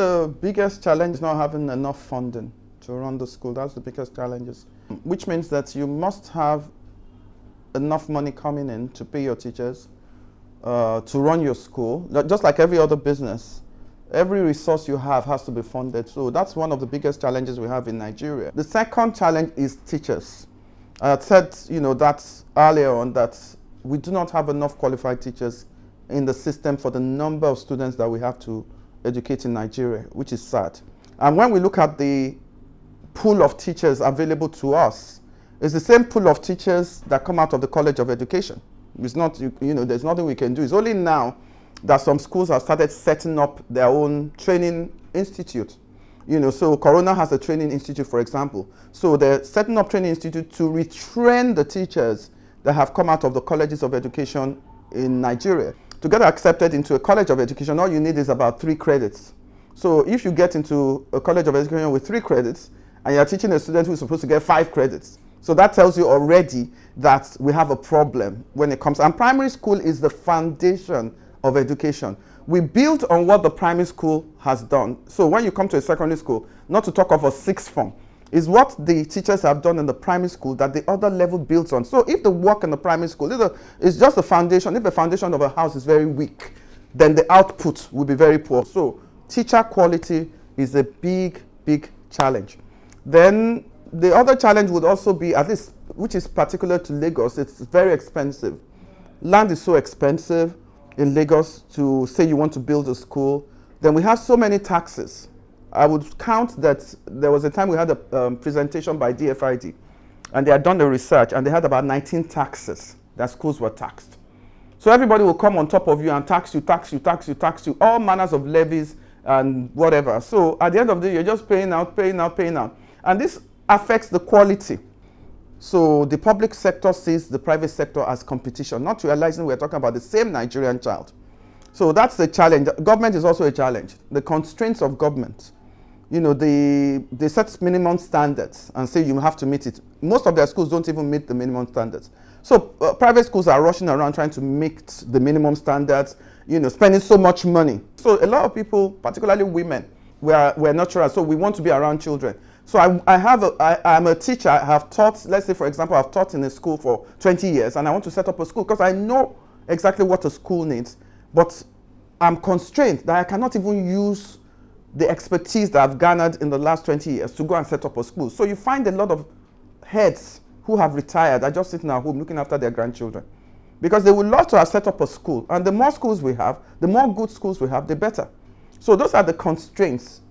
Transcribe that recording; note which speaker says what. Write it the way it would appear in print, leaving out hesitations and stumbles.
Speaker 1: the biggest challenge is not having enough funding to run the school. That's the biggest challenges, which means that you must have enough money coming in to pay your teachers, to run your school. Just like every other business, every resource you have has to be funded. So that's one of the biggest challenges we have in Nigeria. The second challenge is teachers. I had said, that earlier on, that we do not have enough qualified teachers in the system for the number of students that we have to educate in Nigeria, which is sad. And when we look at the pool of teachers available to us, it's the same pool of teachers that come out of the College of Education. It's not, there's nothing we can do. It's only now that some schools have started setting up their own training institute. So Corona has a training institute, for example. So they're setting up training institute to retrain the teachers that have come out of the colleges of education in Nigeria. To get accepted into a college of education, all you need is about 3 credits. So if you get into a college of education with 3 credits, and you're teaching a student who's supposed to get 5 credits, so that tells you already that we have a problem when it comes. And primary school is the foundation of education. We build on what the primary school has done. So when you come to a secondary school, not to talk of a 6th form, is what the teachers have done in the primary school that the other level builds on. So if the work in the primary school is just the foundation, if the foundation of a house is very weak, then the output will be very poor. So teacher quality is a big, big challenge. Then the other challenge would also be, at least which is particular to Lagos, it's very expensive. Land is so expensive in Lagos to say you want to build a school. Then we have so many taxes. I would count that there was a time we had a presentation by DFID, and they had done the research, and they had about 19 taxes that schools were taxed. So everybody will come on top of you and tax you, all manners of levies and whatever. So at the end of the day, you're just paying out. And this affects the quality. So the public sector sees the private sector as competition, not realizing we're talking about the same Nigerian child. So that's the challenge. Government is also a challenge. The constraints of government. They set minimum standards and say you have to meet it. Most of their schools don't even meet the minimum standards. So private schools are rushing around trying to meet the minimum standards, spending so much money. So a lot of people, particularly women, we're natural, so we want to be around children. So I'm a teacher. I have taught, let's say for example, I've taught in a school for 20 years, and I want to set up a school because I know exactly what a school needs. But I'm constrained that I cannot even use the expertise that I've garnered in the last 20 years to go and set up a school. So you find a lot of heads who have retired are just sitting at home looking after their grandchildren because they would love to have set up a school. And the more schools we have, the more good schools we have, the better. So those are the constraints